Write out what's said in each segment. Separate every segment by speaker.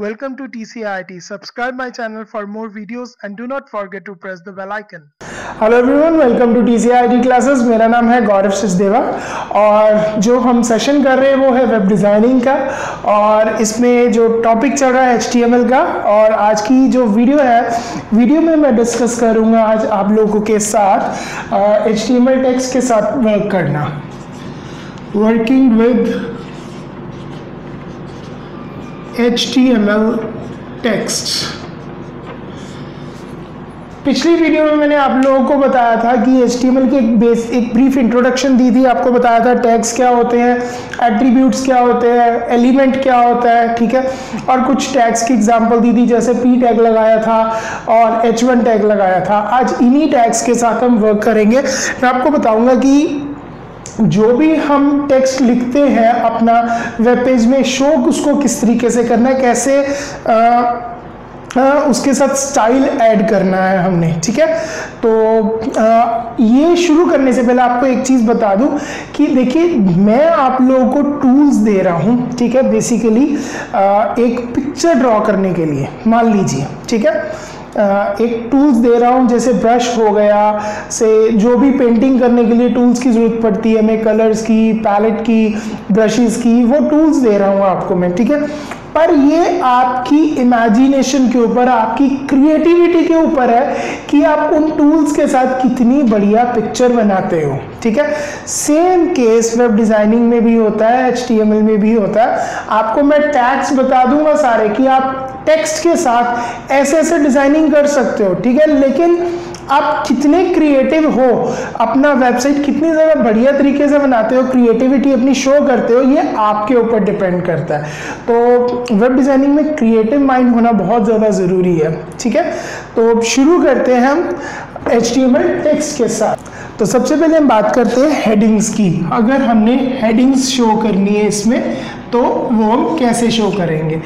Speaker 1: Welcome to TCIIT. Subscribe my channel for more videos and do not forget to press the bell icon.
Speaker 2: Hello everyone, welcome to TCIIT classes. मेरा नाम है गौरव सचदेवा और जो हम session कर रहे हैं वो है वेब डिज़ाइनिंग का और इसमें जो टॉपिक चल रहा है HTML का। और आज की जो वीडियो में मैं डिस्कस करूँगा आज आप लोगों के साथ HTML टेक्स्ट के साथ वर्क करना, वर्किंग विद HTML टेक्स्ट। पिछली वीडियो में मैंने आप लोगों को बताया था कि HTML की एक ब्रीफ इंट्रोडक्शन दी थी। आपको बताया था टैग्स क्या होते हैं, एट्रीब्यूट्स क्या होते हैं, एलिमेंट क्या होता है, ठीक है। और कुछ टैग्स की एग्जांपल दी थी, जैसे P टैग लगाया था और H1 टैग लगाया था। आज इन्हीं टैग्स के साथ हम वर्क करेंगे। मैं आपको बताऊंगा कि जो भी हम टेक्स्ट लिखते हैं अपना वेब पेज में, शो उसको किस तरीके से करना है, कैसे उसके साथ स्टाइल ऐड करना है हमने, ठीक है। तो ये शुरू करने से पहले आपको एक चीज़ बता दूं कि देखिए, मैं आप लोगों को टूल्स दे रहा हूं, ठीक है। बेसिकली एक पिक्चर ड्रॉ करने के लिए मान लीजिए, ठीक है, एक टूल्स दे रहा हूँ, जैसे ब्रश हो गया, से जो भी पेंटिंग करने के लिए टूल्स की ज़रूरत पड़ती है, मैं कलर्स की, पैलेट की, ब्रशेस की, वो टूल्स दे रहा हूँ आपको मैं, ठीक है। पर ये आपकी इमेजिनेशन के ऊपर, आपकी क्रिएटिविटी के ऊपर है कि आप उन टूल्स के साथ कितनी बढ़िया पिक्चर बनाते हो, ठीक है। सेम केस वेब डिज़ाइनिंग में भी होता है, HTML में भी होता है। आपको मैं टैग्स बता दूंगा सारे कि आप टेक्स्ट के साथ ऐसे ऐसे डिज़ाइनिंग कर सकते हो, ठीक है। लेकिन आप कितने क्रिएटिव हो, अपना वेबसाइट कितनी ज़्यादा बढ़िया तरीके से बनाते हो, क्रिएटिविटी अपनी शो करते हो, ये आपके ऊपर डिपेंड करता है। तो वेब डिज़ाइनिंग में क्रिएटिव माइंड होना बहुत ज़्यादा ज़रूरी है, ठीक है। तो शुरू करते हैं हम HTML टेक्स्ट के साथ। तो सबसे पहले हम बात करते हैं हेडिंग्स की। अगर हमने हेडिंग्स शो करनी है इसमें, तो वो हम कैसे शो करेंगे।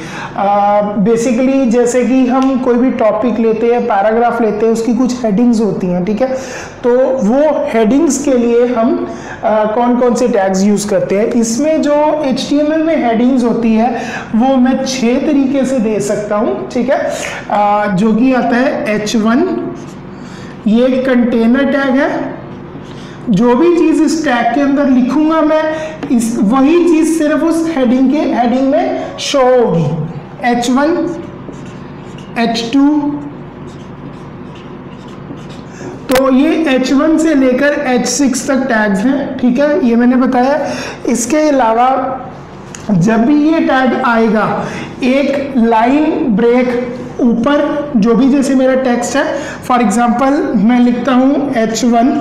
Speaker 2: बेसिकली जैसे कि हम कोई भी टॉपिक लेते हैं, पैराग्राफ लेते हैं, उसकी कुछ हेडिंग्स होती हैं, ठीक है। तो वो हेडिंग्स के लिए हम कौन कौन से टैग्स यूज़ करते हैं। इसमें जो HTML में हेडिंग्स होती है वो मैं 6 तरीके से दे सकता हूँ, ठीक है। जो कि आता है H1, ये एक कंटेनर टैग है। जो भी चीज़ इस टैग के अंदर लिखूंगा मैं, वही चीज़ सिर्फ उस हेडिंग में शो होगी। H1, H2, तो ये H1 से लेकर H6 तक टैग्स हैं, ठीक है, ये मैंने बताया। इसके अलावा जब भी ये टैग आएगा, एक लाइन ब्रेक ऊपर, जो भी जैसे मेरा टेक्स्ट है, फॉर एग्जांपल मैं लिखता हूँ H1,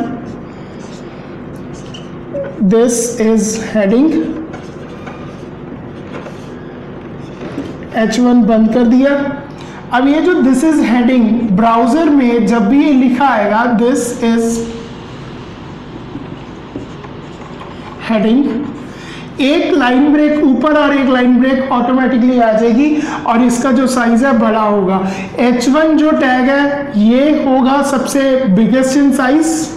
Speaker 2: this is heading, H1 बंद कर दिया। अब ये जो दिस इज हेडिंग, ब्राउजर में जब भी ये लिखा आएगा दिस इज हेडिंग, एक लाइन ब्रेक ऊपर और एक लाइन ब्रेक ऑटोमेटिकली आ जाएगी और इसका जो साइज है बड़ा होगा। H1 जो टैग है ये होगा सबसे बिगेस्ट इन साइज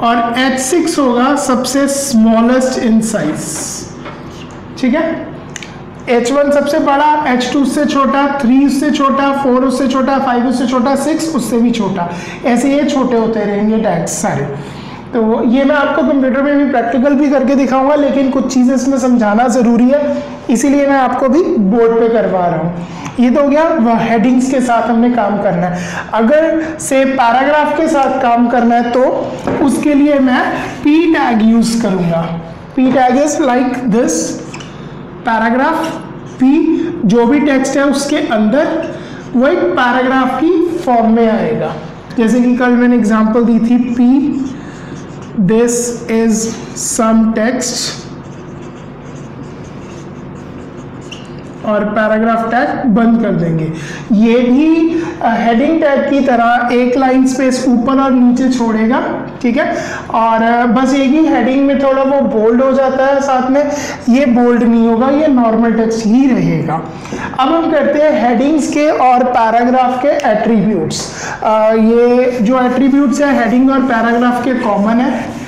Speaker 2: और H6 होगा सबसे स्मॉलेस्ट इन साइज, ठीक है। H1 सबसे बड़ा, H2 उससे छोटा, 3 उससे छोटा, 4 उससे छोटा, 5 उससे छोटा, 6 उससे भी छोटा, ऐसे ये छोटे होते रहेंगे टैग्स सारे। तो ये मैं आपको कंप्यूटर में भी प्रैक्टिकल भी करके दिखाऊंगा, लेकिन कुछ चीज़ें इसमें समझाना ज़रूरी है, इसीलिए मैं आपको भी बोर्ड पे करवा रहा हूँ। ये तो हो गया हेडिंग्स के साथ हमने काम करना है। अगर से पैराग्राफ के साथ काम करना है तो उसके लिए मैं P टैग यूज़ करूँगा। P tag is like this, paragraph, P जो भी टेक्स्ट है उसके अंदर वो एक पैराग्राफ की फॉर्म में आएगा। जैसे कि कल मैंने एग्जांपल दी थी, P this is some text और पैराग्राफ टैग बंद कर देंगे। ये भी हेडिंग टैग की तरह एक लाइन स्पेस ऊपर और नीचे छोड़ेगा, ठीक है। और बस एक ही हेडिंग में थोड़ा वो बोल्ड हो जाता है, साथ में ये बोल्ड नहीं होगा, ये नॉर्मल टेक्स्ट ही रहेगा। अब हम करते हैं हेडिंग्स के और पैराग्राफ के एट्रीब्यूट्स। ये जो एट्रीब्यूट्स है हेडिंग और पैराग्राफ के कॉमन है।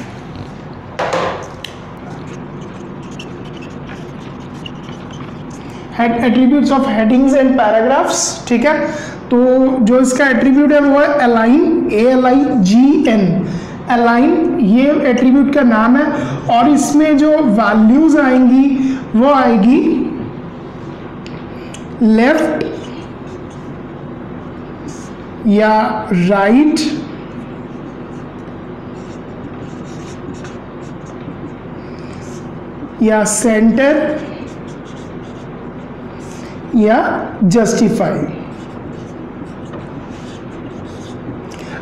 Speaker 2: Attributes of headings and paragraphs, ठीक है। तो जो इसका एट्रीब्यूट है वो है अलाइन, ALIGN, अलाइन, ये एट्रीब्यूट का नाम है। और इसमें जो वैल्यूज आएंगी वो आएगी लेफ्ट या राइट या सेंटर या जस्टिफाई।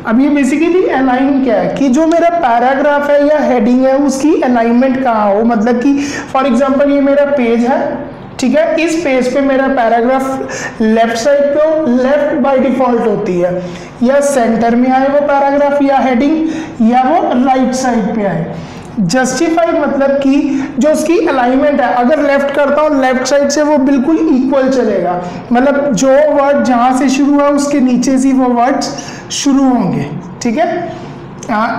Speaker 2: अब ये बेसिकली अलाइन क्या है कि जो मेरा पैराग्राफ है या हेडिंग है उसकी अलाइनमेंट कहाँ हो, मतलब कि फॉर एग्जांपल ये मेरा पेज है, ठीक है, इस पेज पे मेरा पैराग्राफ लेफ्ट साइड पे हो, लेफ्ट बाय डिफॉल्ट होती है, या सेंटर में आए वो पैराग्राफ या हेडिंग, या वो राइट साइड पे आए। जस्टिफाई मतलब कि जो उसकी अलाइनमेंट है, अगर लेफ्ट करता हूँ लेफ्ट साइड से वो बिल्कुल इक्वल चलेगा, मतलब जो वर्ड जहाँ से शुरू है उसके नीचे से वो वर्ड्स शुरू होंगे, ठीक है,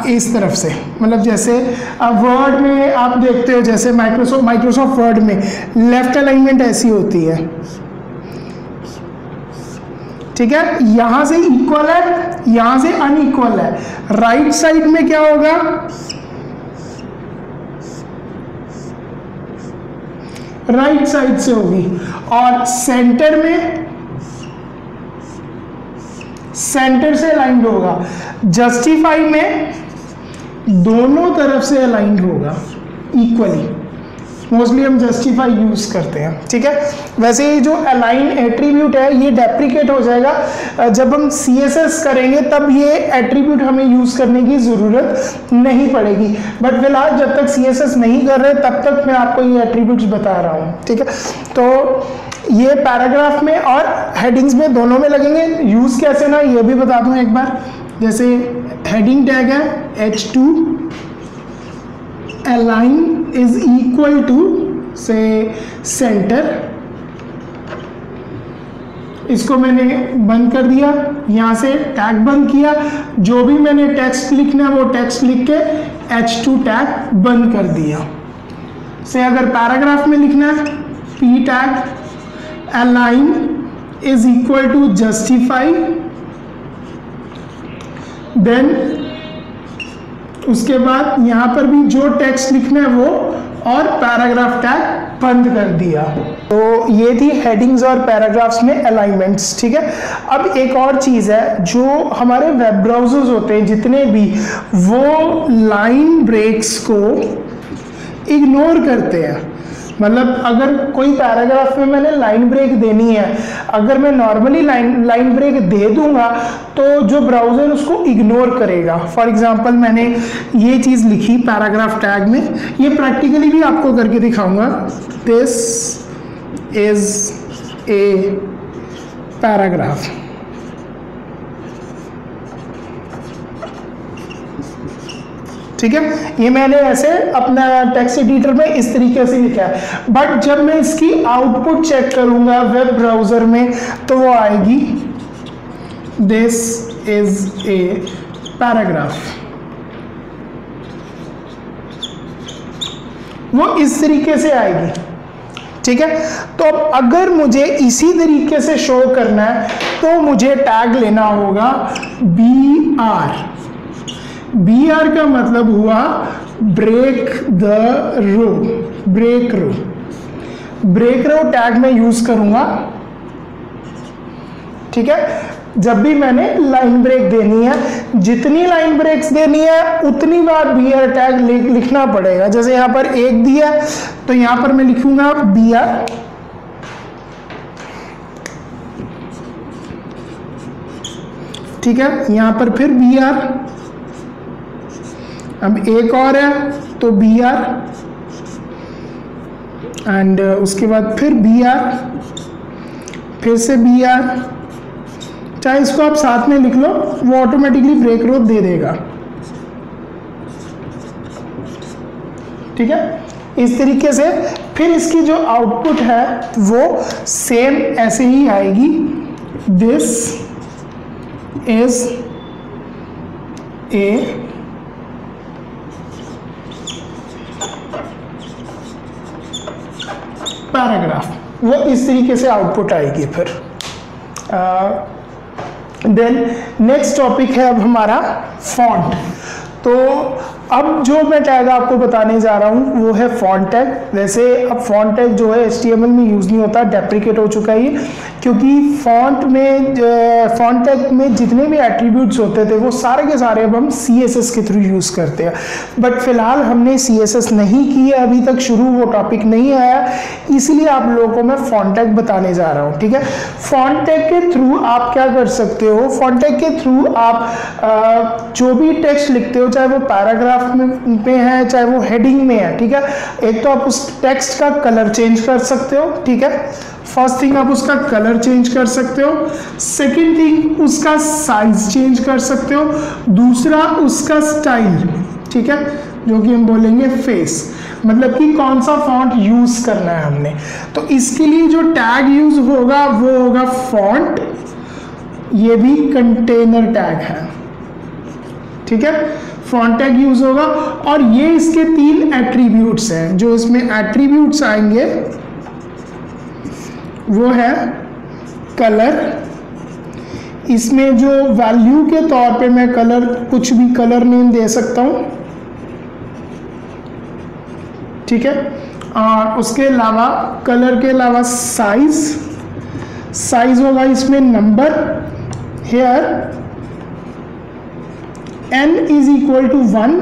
Speaker 2: इस तरफ से। मतलब जैसे वर्ड में आप देखते हो, जैसे माइक्रोसॉफ्ट वर्ड में लेफ्ट अलाइनमेंट ऐसी होती है, ठीक है, यहां से इक्वल है, यहां से अनइक्वल है। राइट साइड में क्या होगा, राइट साइड से होगी, और सेंटर में सेंटर से अलाइंड होगा। जस्टिफाई में दोनों तरफ से अलाइंड होगा इक्वली। मोस्टली हम जस्टिफाई यूज करते हैं, ठीक है। वैसे ये जो अलाइन एट्रीब्यूट है ये डेप्रिकेट हो जाएगा जब हम CSS करेंगे, तब ये एट्रीब्यूट हमें यूज करने की जरूरत नहीं पड़ेगी। बट फिलहाल जब तक CSS नहीं कर रहे तब तक मैं आपको ये एट्रीब्यूट्स बता रहा हूँ, ठीक है। तो ये पैराग्राफ में और हेडिंग्स में दोनों में लगेंगे। यूज कैसे ना ये भी बता दूं एक बार। जैसे हेडिंग टैग है H2 align is equal to से सेंटर, इसको मैंने बंद कर दिया, यहां से टैग बंद किया, जो भी मैंने टेक्स्ट लिखना है वो टेक्स्ट लिख के H2 टैग बंद कर दिया। से अगर पैराग्राफ में लिखना है P tag align is equal to justify, then उसके बाद यहां पर भी जो टेक्स्ट लिखना है वो, और पैराग्राफ टैग बंद कर दिया। तो ये थी हेडिंग्स और पैराग्राफ्स में अलाइनमेंट्स, ठीक है। अब एक और चीज है, जो हमारे वेब ब्राउजर्स होते हैं जितने भी, वो लाइन ब्रेक्स को इग्नोर करते हैं। मतलब अगर कोई पैराग्राफ में मैंने लाइन ब्रेक देनी है, अगर मैं नॉर्मली लाइन ब्रेक दे दूंगा तो जो ब्राउज़र उसको इग्नोर करेगा। फॉर एग्जांपल मैंने ये चीज़ लिखी पैराग्राफ टैग में, ये प्रैक्टिकली भी आपको करके दिखाऊंगा। दिस इज ए पैराग्राफ, ठीक है। ये मैंने ऐसे अपना टेक्स्ट एडिटर में इस तरीके से लिखा है, बट जब मैं इसकी आउटपुट चेक करूंगा वेब ब्राउजर में तो वो आएगी दिस इज ए पैराग्राफ, वो इस तरीके से आएगी, ठीक है। तो अब अगर मुझे इसी तरीके से शो करना है तो मुझे टैग लेना होगा BR का मतलब हुआ break the row, break row tag में यूज करूंगा, ठीक है। जब भी मैंने लाइन ब्रेक देनी है, जितनी लाइन ब्रेक्स देनी है उतनी बार BR टैग लिखना पड़ेगा। जैसे यहाँ पर एक दिया तो यहाँ पर मैं लिखूंगा BR, ठीक है। यहाँ पर फिर BR, अब एक और है तो BR, एंड उसके बाद फिर BR, फिर से BR, चाहे इसको आप साथ में लिख लो, वो ऑटोमेटिकली ब्रेक रो दे देगा, ठीक है। इस तरीके से फिर इसकी जो आउटपुट है वो सेम ऐसे ही आएगी, दिस इज ए पैराग्राफ, वो इस तरीके से आउटपुट आएगी। फिर देन नेक्स्ट टॉपिक है अब हमारा फॉन्ट। तो अब जो मैं टैग आपको बताने जा रहा हूँ वो है फॉन्ट टैग। वैसे अब फॉन्ट टैग जो है HTML में यूज़ नहीं होता, डेप्रिकेट हो चुका है ये, क्योंकि फॉन्ट टैग में जितने भी एट्रीब्यूट्स होते थे वो सारे के सारे अब हम CSS के थ्रू यूज़ करते हैं। बट फिलहाल हमने CSS नहीं की है अभी तक शुरू, वो टॉपिक नहीं आया, इसलिए आप लोगों को मैं फॉन्ट टैग बताने जा रहा हूँ। ठीक है, फॉन्ट टैग के थ्रू आप क्या कर सकते हो, फॉन्ट टैग के थ्रू आप जो भी टेक्स्ट लिखते हो, चाहे वो पैराग्राफ में है चाहे वो हेडिंग में है, ठीक है, एक तो आप उस टेक्स्ट का कलर चेंज कर सकते हो। ठीक है, फर्स्ट थिंग आप उसका कलर चेंज कर सकते हो, सेकंड थिंग उसका साइज चेंज कर सकते हो, दूसरा उसका स्टाइल, ठीक है, जो कि हम बोलेंगे फेस, मतलब कि कौन सा फॉन्ट यूज करना है हमने। तो इसके लिए जो टैग यूज होगा वो होगा फॉन्ट, ये भी कंटेनर टैग है। ठीक है, फॉन्ट टैग यूज होगा और ये इसके 3 एट्रीब्यूट्स हैं। जो इसमें एट्रीब्यूट्स आएंगे वो है कलर, इसमें जो वैल्यू के तौर पे मैं कलर कुछ भी कलर नेम दे सकता हूं। ठीक है, और उसके अलावा कलर के अलावा साइज होगा इसमें number, here n is equal to 1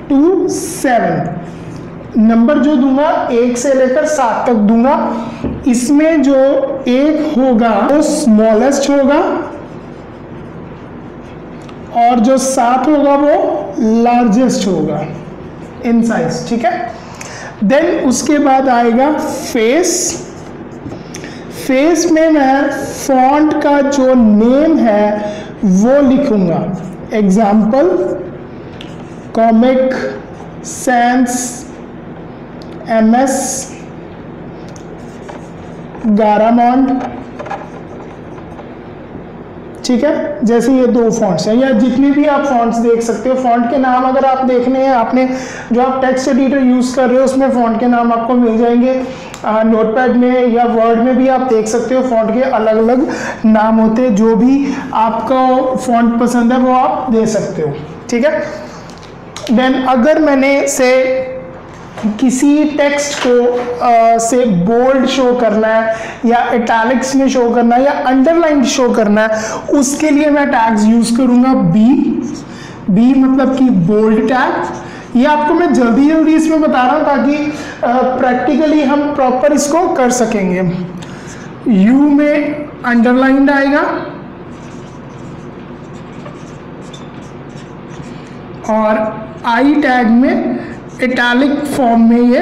Speaker 2: to 7, number जो दूंगा 1 से लेकर 7 तक दूंगा। इसमें जो 1 होगा वो स्मॉलेस्ट होगा और जो 7 होगा वो लार्जेस्ट होगा इन साइज। ठीक है, देन उसके बाद आएगा फेस में मैं फॉन्ट का जो नेम है वो लिखूंगा, एग्जाम्पल कॉमिक सैंस MS गारामॉन्ड। ठीक है, जैसे ये 2 फॉन्ट्स हैं या जितने भी आप फॉन्ट्स देख सकते हो। फॉन्ट के नाम अगर आप देखने हैं, आपने जो आप टेक्स्ट एडिटर यूज कर रहे हो उसमें फॉन्ट के नाम आपको मिल जाएंगे। नोटपैड में या वर्ड में भी आप देख सकते हो, फॉन्ट के अलग अलग नाम होते हैं। जो भी आपको फॉन्ट पसंद है वो आप दे सकते हो। ठीक है, देन अगर मैंने से किसी टेक्स्ट को से बोल्ड शो करना है या इटैलिक्स में शो करना है या अंडरलाइन शो करना है, उसके लिए मैं टैग्स यूज करूंगा बी मतलब कि बोल्ड टैग। ये आपको मैं जल्दी इसमें बता रहा हूं ताकि प्रैक्टिकली हम प्रॉपर इसको कर सकेंगे। यू में अंडरलाइंड आएगा और आई टैग में इटैलिक फॉर्म में ये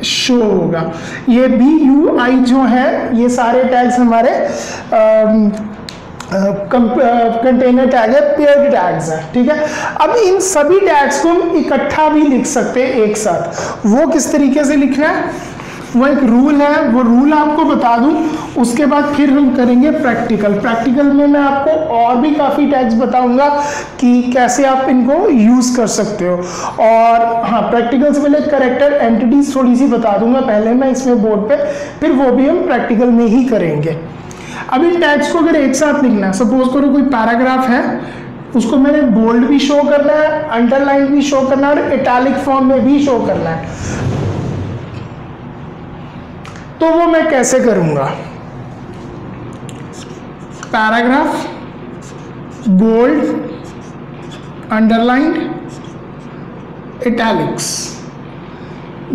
Speaker 2: शो होगा। ये BUI जो है ये सारे टैग्स हमारे कंटेनर टैग है, पेयर्ड टैग्स है। ठीक है, अब इन सभी टैग्स को हम इकट्ठा भी लिख सकते हैं एक साथ। वो किस तरीके से लिखना है, वो एक रूल है, वो रूल आपको बता दूं, उसके बाद फिर हम करेंगे प्रैक्टिकल में मैं आपको और भी काफ़ी टैग्स बताऊंगा कि कैसे आप इनको यूज़ कर सकते हो। और हाँ, प्रैक्टिकल से पहले कैरेक्टर एंटिटीज थोड़ी सी बता दूंगा पहले मैं इसमें बोर्ड पे, फिर वो भी हम प्रैक्टिकल में ही करेंगे। अब इन टैग्स को अगर एक साथ लिखना है, सपोज करो कोई पैराग्राफ है, उसको मैंने बोल्ड भी शो करना है, अंडरलाइन भी शो करना है और इटैलिक फॉर्म में भी शो करना है, तो वो मैं कैसे करूंगा। पैराग्राफ, बोल्ड, अंडरलाइंड, इटैलिक्स,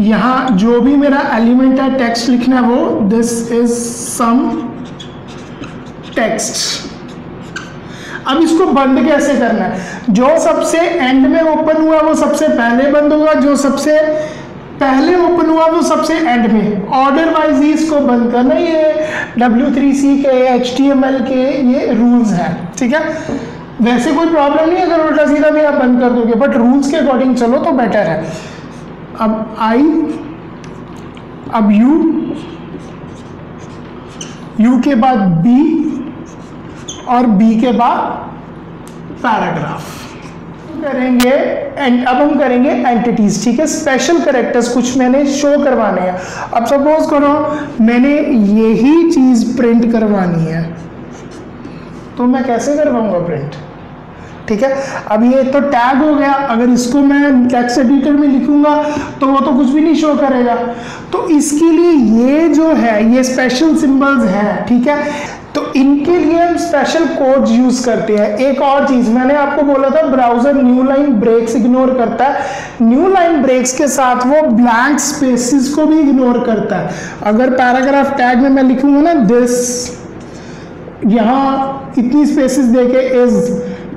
Speaker 2: यहां जो भी मेरा एलिमेंट है टेक्स्ट लिखना है वो दिस इज सम टेक्स्ट। अब इसको बंद कैसे करना है, जो सबसे एंड में ओपन हुआ वो सबसे पहले बंद होगा, जो सबसे पहले ओपन हुआ वो सबसे एंड में, ऑर्डर वाइज ही इसको बंद करना। ये W3C के HTML के ये रूल्स हैं। ठीक है, वैसे कोई प्रॉब्लम नहीं है अगर उल्टा सीधा भी आप बंद कर दोगे, बट रूल्स के अकॉर्डिंग चलो तो बेटर है। अब आई, अब यू के बाद बी और बी के बाद पैराग्राफ। करेंगे अब हम करेंगे एंटिटीज, ठीक है। स्पेशल कैरेक्टर्स कुछ मैंने शो करवाने हैं। अब सपोज करो मैंने यही चीज प्रिंट करवानी है, तो मैं कैसे करवाऊंगा प्रिंट, ठीक है। अब ये तो टैग हो गया, अगर इसको मैं टेक्स्ट एडिटर में लिखूंगा तो वो तो कुछ भी नहीं शो करेगा। तो इसके लिए ये जो है ये स्पेशल सिंबल्स हैं, ठीक है। तो इनके लिए हम स्पेशल कोड्स यूज करते हैं। एक और चीज मैंने आपको बोला था, browser new line breaks ignore करता है। न्यू लाइन ब्रेक्स के साथ वो ब्लैंक स्पेसिस को भी इग्नोर करता है। अगर पैराग्राफ टैग में मैं लिखूंगा ना दिस, यहां इतनी स्पेसिस देके इज,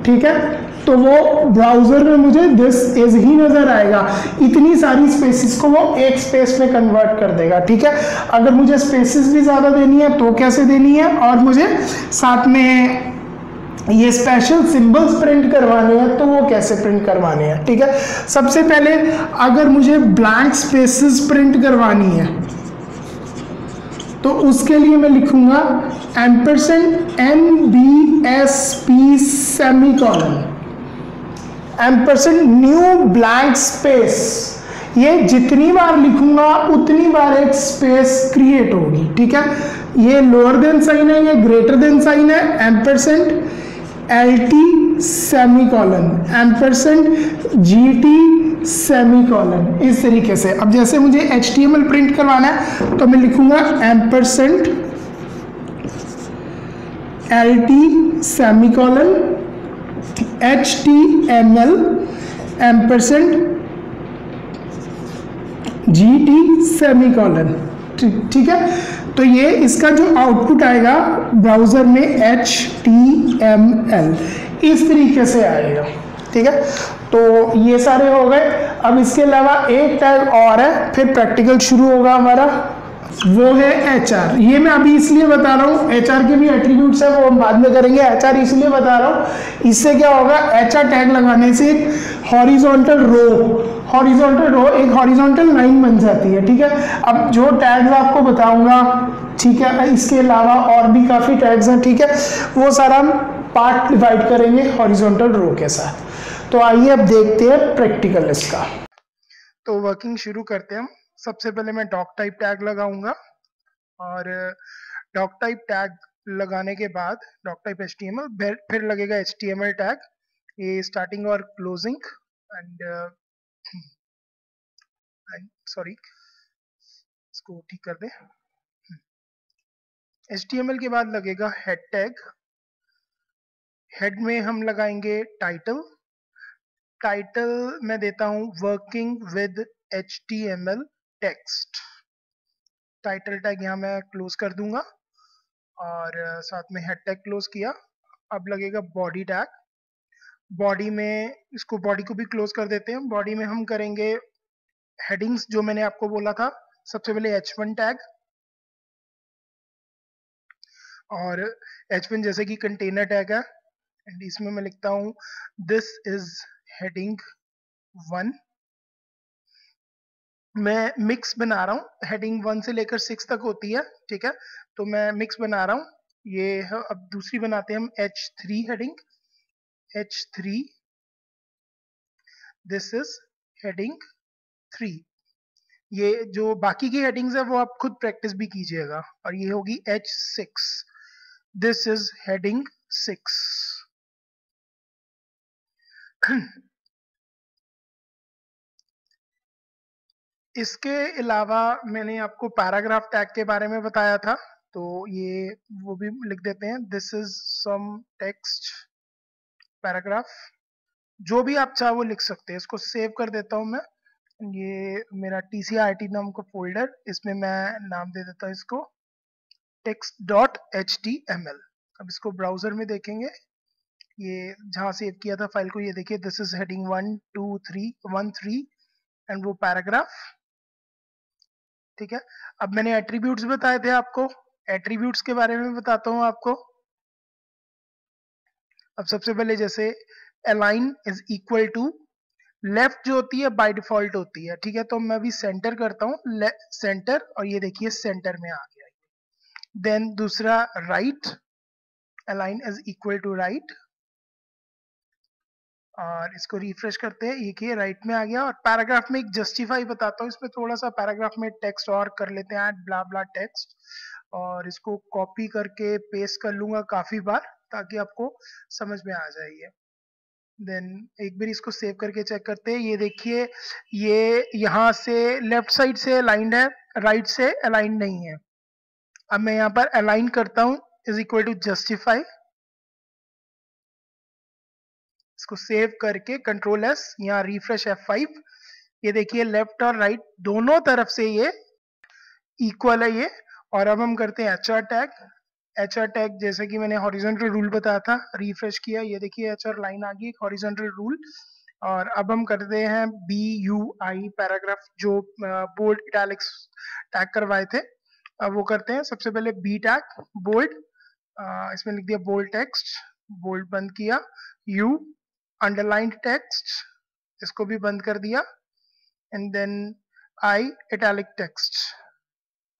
Speaker 2: ठीक है, तो वो ब्राउजर में मुझे दिस इज ही नजर आएगा। इतनी सारी स्पेसिस को वो एक स्पेस में कन्वर्ट कर देगा, ठीक है। अगर मुझे स्पेसिस भी ज्यादा देनी है तो कैसे देनी है, और मुझे साथ में ये स्पेशल सिंबल्स प्रिंट करवाने हैं तो वो कैसे प्रिंट करवाने हैं, ठीक है। सबसे पहले अगर मुझे ब्लैंक स्पेसिस प्रिंट करवानी है तो उसके लिए मैं लिखूंगा $NBSP semicolon new blank space. ये जितनी बार लिखूंगा उतनी बार एक स्पेस क्रिएट होगी, ठीक है। ये लोअर देन साइन है, ये ग्रेटर देन साइन है, $LT सेमीकोलन $GT सेमीकोलन, इस तरीके से। अब जैसे मुझे HTML प्रिंट करवाना है तो मैं लिखूंगा $LT semicolon HTML GT semicolon, ठीक है। तो ये इसका जो आउटपुट आएगा ब्राउजर में HTML इस तरीके से आएगा, ठीक है। तो ये सारे हो गए। अब इसके अलावा एक टैग और है, फिर प्रैक्टिकल शुरू होगा हमारा, वो है HR। ये मैं अभी इसलिए बता रहा हूँ, HR के भी एट्रीब्यूट्स है, वो हम बाद में करेंगे। HR इसलिए बता रहा हूँ, इससे क्या होगा, HR टैग लगाने से एक हॉरिजॉन्टल रो एक हॉरिजॉन्टल लाइन बन जाती है, ठीक है। अब जो टैग्स आपको बताऊंगा, ठीक है, इसके अलावा और भी काफी टैग्स हैं, ठीक है, वो सारा हम पार्ट डिवाइड करेंगे हॉरिजॉन्टल रो के साथ। तो आइए अब देखते हैं प्रैक्टिकल इसका।
Speaker 1: तो वर्किंग शुरू करते हैं हम। सबसे पहले मैं डॉक टाइप टैग लगाऊंगा, और डॉक टाइप टैग लगाने के बाद डॉक टाइप HTML, फिर लगेगा HTML टैग, ये स्टार्टिंग और क्लोजिंग एंड सॉरी, इसको ठीक कर दे। HTML के बाद लगेगा हेड टैग। हेड में हम लगाएंगे टाइटल मैं देता हूं working with HTML text. Title tag यहाँ मैं क्लोज कर दूंगा और साथ में हेड टैग क्लोज किया। अब लगेगा बॉडी टैग। बॉडी में इसको, बॉडी को भी क्लोज कर देते हैं। बॉडी में हम करेंगे हेडिंग्स, जो मैंने आपको बोला था। सबसे पहले H1 टैग, और H1 जैसे कि कंटेनर टैग है, एंड इसमें मैं लिखता हूं दिस इज हेडिंग 1। मैं मिक्स बना रहा हूँ, हेडिंग 1 से लेकर 6 तक होती है, ठीक है। तो मैं मिक्स बना रहा हूँ। ये है, अब दूसरी बनाते हैं हम H3 heading. H3 this is heading 3। ये जो बाकी की हेडिंग्स है वो आप खुद प्रैक्टिस भी कीजिएगा। और ये होगी H6, दिस इज हेडिंग 6। इसके अलावा मैंने आपको पैराग्राफ टैग के बारे में बताया था, तो ये वो भी लिख देते हैं, this is some text paragraph. जो भी आप चाहो वो लिख सकते हैं। इसको सेव कर देता हूं मैं। ये मेरा TCRT नाम का फोल्डर, इसमें मैं नाम दे देता हूं इसको text.html। अब इसको ब्राउजर में देखेंगे, ये जहां सेव किया था फाइल को, ये देखिए दिस इज हेडिंग 1 2 3 1 3 एंड वो पैराग्राफ, ठीक है। अब मैंने एट्रीब्यूट्स बताए थे आपको, एट्रीब्यूट्स के बारे में बताता हूं आपको। अब सबसे पहले जैसे align is equal to, left जो होती है बाय डिफॉल्ट होती है, ठीक है। तो मैं अभी सेंटर करता हूँ, सेंटर, और ये देखिए सेंटर में आ गया। देन दूसरा right, align is equal to right, और इसको रिफ्रेश करते हैं, ये राइट में आ गया। और पैराग्राफ में एक जस्टिफाई बताता हूँ, इसमें थोड़ा सा पैराग्राफ में टेक्स्ट और कर लेते हैं, ऐड ब्ला ब्ला टेक्स्ट, और इसको कॉपी करके पेस्ट कर लूंगा काफी बार ताकि आपको समझ में आ जाए ये। देन एक बार इसको सेव करके चेक करते हैं, ये देखिए ये यहाँ से लेफ्ट साइड से अलाइंड है, राइट से अलाइंड नहीं है। अब मैं यहाँ पर अलाइन करता हूँ, इज इक्वल टू जस्टिफाई, इसको सेव करके कंट्रोल एस, यहाँ रिफ्रेश F5, ये देखिए लेफ्ट और राइट दोनों तरफ से ये इक्वल है ये। और अब हम करते हैं HR टैग। HR टैग जैसे कि मैंने हॉरिजॉन्टल रूल बताया था, रिफ्रेश किया, ये देखिए HR लाइन आ गई, एक हॉरिजॉन्टल रूल। और अब हम करते हैं BUI पैराग्राफ, जो बोल्ड इटैलिक्स टैग करवाए थे, अब वो करते हैं। सबसे पहले B टैग बोल्ड, इसमें लिख दिया बोल्ड टेक्स्ट, बोल्ड बंद किया। U अंडरलाइंड टेक्स्ट, इसको भी बंद कर दिया। And then I italic text,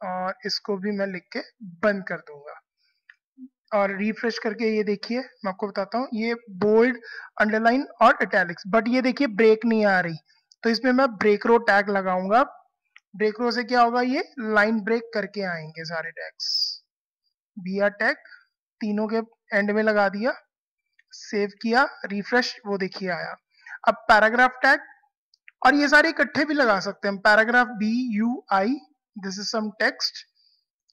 Speaker 1: और इसको भी मैं लिख के बंद कर दूंगा। और रिफ्रेश करके ये देखिए, मैं आपको बताता हूँ, ये बोल्ड, अंडरलाइन और इटैलिक्स, बट ये देखिए ब्रेक नहीं आ रही, तो इसमें मैं ब्रेक रो टैग लगाऊंगा। ब्रेक रो से क्या होगा, ये लाइन ब्रेक करके आएंगे सारे टैग्स। BR टैग तीनों के एंड में लगा दिया, सेव किया, रिफ्रेश, वो देखिए आया। अब पैराग्राफ टैग, और ये सारे इकट्ठे भी लगा सकते हैं, paragraph BUI, this is some text,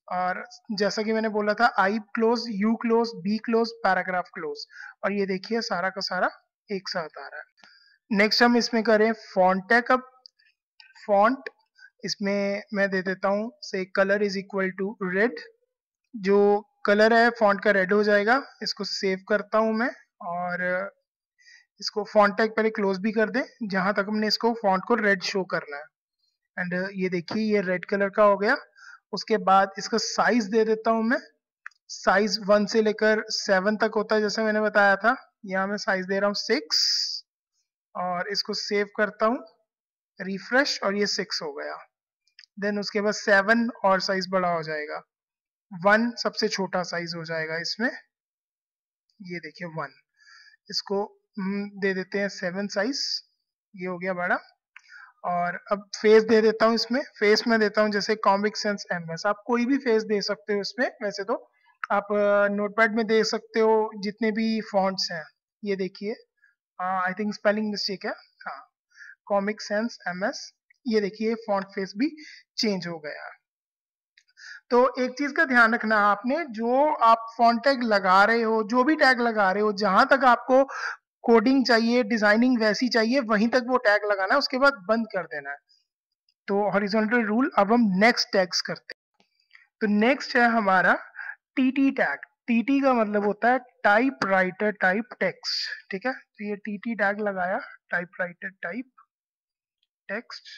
Speaker 1: और जैसा कि मैंने बोला था I close, U close, B close, paragraph close, और ये देखिए सारा का सारा एक साथ आ रहा है। नेक्स्ट हम इसमें करें फॉन्ट टैग। अब फॉन्ट, इसमें मैं दे देता हूँ से colour is equal to red, जो कलर है फॉन्ट का रेड हो जाएगा। इसको सेव करता हूँ मैं, और इसको फॉन्ट टैग पहले क्लोज भी कर दें, जहां तक हमने इसको फॉन्ट को रेड शो करना है। एंड ये देखिए ये रेड कलर का हो गया। उसके बाद इसका साइज दे देता हूं मैं, साइज 1 से लेकर 7 तक होता है जैसे मैंने बताया था, यहाँ मैं साइज दे रहा हूँ 6, और इसको सेव करता हूँ, रिफ्रेश, और ये 6 हो गया। देन उसके बाद 7 और साइज बड़ा हो जाएगा, 1 सबसे छोटा साइज हो जाएगा इसमें, ये देखिए 1, इसको दे देते हैं 7 साइज, ये हो गया बड़ा। और अब फेस दे देता हूँ इसमें, फेस में देता हूँ जैसे कॉमिक सेंस MS, आप कोई भी फेस दे सकते हो इसमें, वैसे तो आप नोटपैड में दे सकते हो जितने भी फॉन्ट्स हैं। ये देखिए आई थिंक स्पेलिंग मिस्टेक है, हाँ, कॉमिक सेंस MS, ये देखिए फॉन्ट फेस भी चेंज हो गया। तो एक चीज का ध्यान रखना आपने, जो आप फॉन्ट टैग लगा रहे हो, जो भी टैग लगा रहे हो, जहां तक आपको कोडिंग चाहिए, डिजाइनिंग वैसी चाहिए, वहीं तक वो टैग लगाना है, उसके बाद बंद कर देना है। तो हॉरिजॉन्टल रूल। अब हम नेक्स्ट टैग्स करते हैं। तो नेक्स्ट है हमारा TT टैग। TT का मतलब होता है टाइप राइटर टाइप टेक्स्ट, ठीक है। तो ये TT टैग लगाया, टाइप राइटर टाइप टेक्स्ट,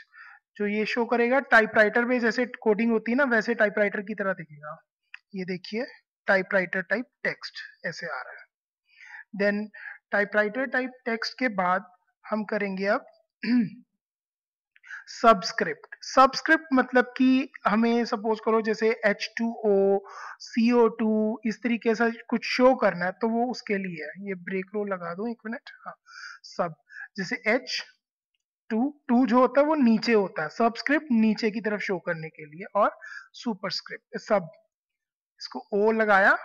Speaker 1: जो ये शो करेगा टाइपराइटर में जैसे कोडिंग होती है ना, वैसे टाइपराइटर की तरह दिखेगा। ये देखिए टाइपराइटर टाइप टेक्स्ट ऐसे आ रहा है। देन टाइपराइटर टाइप टेक्स्ट के बाद हम करेंगे अब सबस्क्रिप्ट। सबस्क्रिप्ट मतलब कि हमें सपोज करो जैसे H2O, CO2 इस तरीके से कुछ शो करना है, तो वो उसके लिए है। ये ब्रेक रो लगा दो 1 मिनट, हाँ, सब, जैसे H2 जो होता है वो नीचे होता है, सबस्क्रिप्ट नीचे की तरफ शो करने के लिए, और सुपरस्क्रिप्ट सब, इसको O लगाया,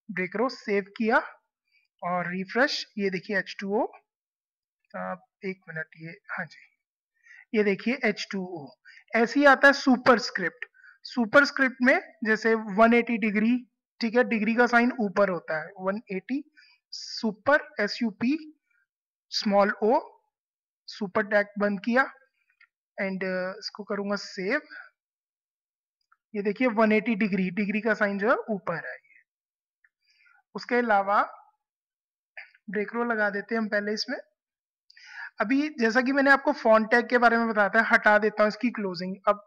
Speaker 1: ब्रेक रो सेव किया, और रिफ्रेश, ये देखिए H2O, 1 मिनट, ये हाँ जी, ये देखिए H2O ऐसे ही आता है। सुपरस्क्रिप्ट, सुपरस्क्रिप्ट में जैसे 180 डिग्री, ठीक है, डिग्री का साइन ऊपर होता है, 180, super SUP small O, super tag बंद किया, एंड इसको करूंगा सेव। ये देखिए 180 डिग्री, डिग्री का साइन जो है ऊपर है। उसके अलावा ब्रेक रो लगा देते हैं हम पहले इसमें। अभी जैसा कि मैंने आपको फॉन्ट टैग के बारे में बताया था, हटा देता हूँ इसकी क्लोजिंग। अब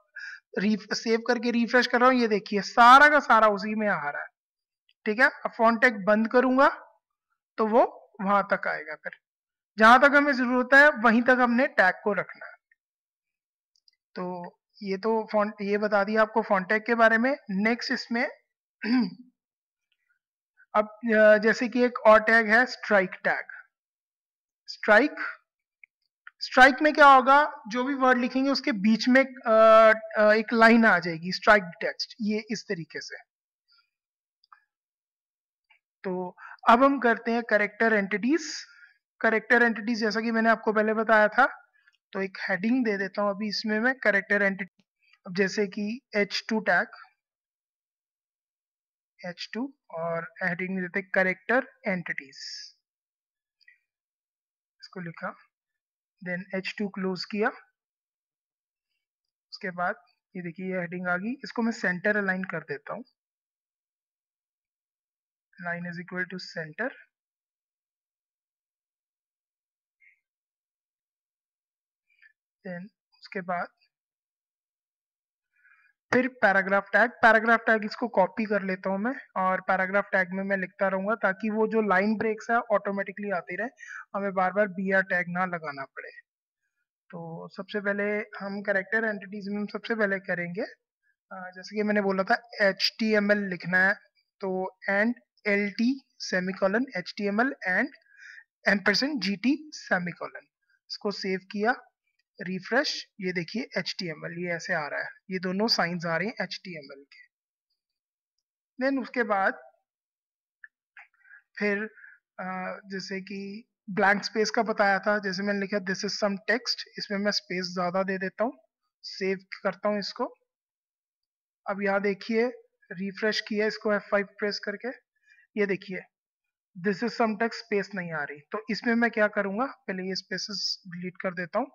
Speaker 1: सेव करके रिफ्रेश कर रहा हूँ, ये देखिए सारा का सारा उसी में आ रहा है, ठीक है। अब फॉन्ट टैग बंद करूंगा तो वो वहां तक आएगा, फिर जहां तक हमें जरूरत है वहीं तक हमने टैग को रखना है। तो ये तो फॉन्ट, ये बता दिया आपको फॉन्ट टैग के बारे में। नेक्स्ट इसमें अब जैसे कि एक और टैग है स्ट्राइक टैग। स्ट्राइक में क्या होगा, जो भी वर्ड लिखेंगे उसके बीच में एक लाइन आ जाएगी, स्ट्राइक टेक्स्ट, ये इस तरीके से। तो अब हम करते हैं करेक्टर एंटिटीज। करेक्टर एंटिटीज जैसा कि मैंने आपको पहले बताया था, तो एक हेडिंग दे देता हूं अभी इसमें मैं करेक्टर एंटिटी। अब जैसे कि H2 टैग, H2 और हेडिंग देते करेक्टर एंटिटीज, इसको लिखा, देन H2 क्लोज किया। उसके बाद ये देखिए ये हेडिंग आ गई, इसको मैं सेंटर अलाइन कर देता हूं, line is equal to centre. Then उसके बाद फिर पैराग्राफ टैग इसको कॉपी कर लेता हूं मैं, और पैराग्राफ टैग में मैं लिखता रहूंगा ताकि वो जो लाइन ब्रेक्स है ऑटोमेटिकली आती रहे, हमें बार बार BR टैग ना लगाना पड़े। तो सबसे पहले हम कैरेक्टर एंटिटीज में सबसे पहले करेंगे, जैसे कि मैंने बोला था HTML लिखना है, तो and LT semicolon HTML and $GT semicolon, इसको सेव किया, रिफ्रेश, ये देखिए HTML ये ऐसे आ रहा है, ये दोनों साइंस आ रहे हैं HTML के। देन उसके बाद फिर जैसे कि ब्लैंक स्पेस का बताया था, जैसे मैंने लिखा दिस इज सम टेक्स्ट, इसमें मैं स्पेस ज्यादा दे देता हूँ, सेव करता हूँ इसको। अब यहाँ देखिए रिफ्रेश किया इसको F5 प्रेस करके, ये देखिए this is some text, space नहीं आ रही, तो इसमें मैं क्या करूंगा, पहले ये स्पेसेस डिलीट कर देता हूँ।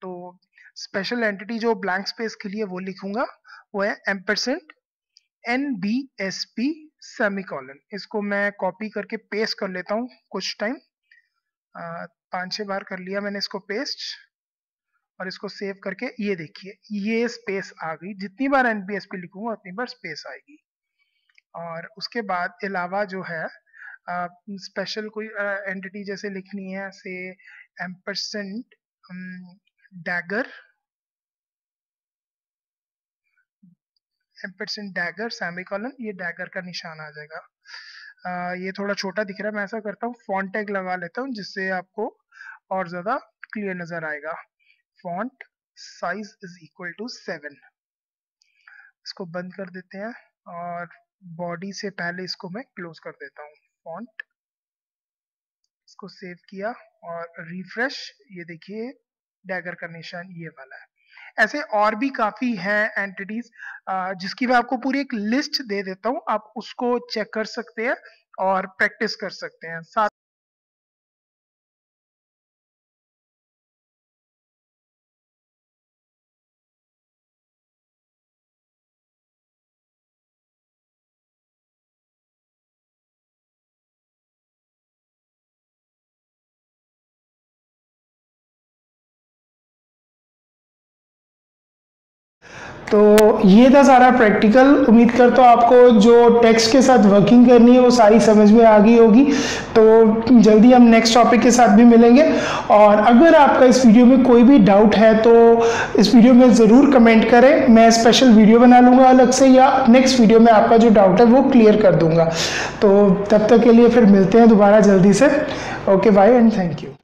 Speaker 1: तो स्पेशल एंटिटी जो ब्लैंक स्पेस के लिए वो लिखूंगा, वो है $NBSP सेमीकोलन, इसको मैं कॉपी करके पेस्ट कर लेता हूँ कुछ टाइम, 5-6 बार कर लिया मैंने इसको पेस्ट, और इसको सेव करके ये देखिए ये स्पेस आ गई, जितनी बार NBSP लिखूंगा उतनी बार स्पेस आएगी। और उसके बाद अलावा जो है स्पेशल कोई एंटिटी जैसे लिखनी है, से $डैगर सेमीकोलन, ये डैगर का निशान आ जाएगा। ये थोड़ा छोटा दिख रहा है, मैं ऐसा करता हूँ फॉन्ट टैग लगा लेता हूँ, जिससे आपको और ज्यादा क्लियर नजर आएगा। Font size is equal to 7, इसको बंद कर देते हैं, और बॉडी से पहले इसको मैं क्लोज कर देता हूँ, फॉन्ट, इसको सेव किया और रिफ्रेश, ये देखिए डैगर का निशान ये वाला है। ऐसे और भी काफी हैं एंटिटीज, जिसकी मैं आपको पूरी एक लिस्ट दे देता हूँ, आप उसको चेक कर सकते हैं और प्रैक्टिस कर सकते हैं साथ।
Speaker 2: तो ये था सारा प्रैक्टिकल। उम्मीद करता हूँ आपको जो टेक्स्ट के साथ वर्किंग करनी है वो सारी समझ में आ गई होगी। तो जल्दी हम नेक्स्ट टॉपिक के साथ भी मिलेंगे, और अगर आपका इस वीडियो में कोई भी डाउट है तो इस वीडियो में ज़रूर कमेंट करें, मैं स्पेशल वीडियो बना लूँगा अलग से, या नेक्स्ट वीडियो में आपका जो डाउट है वो क्लियर कर दूँगा। तो तब तक के लिए फिर मिलते हैं दोबारा जल्दी से। Okay bye and thank you.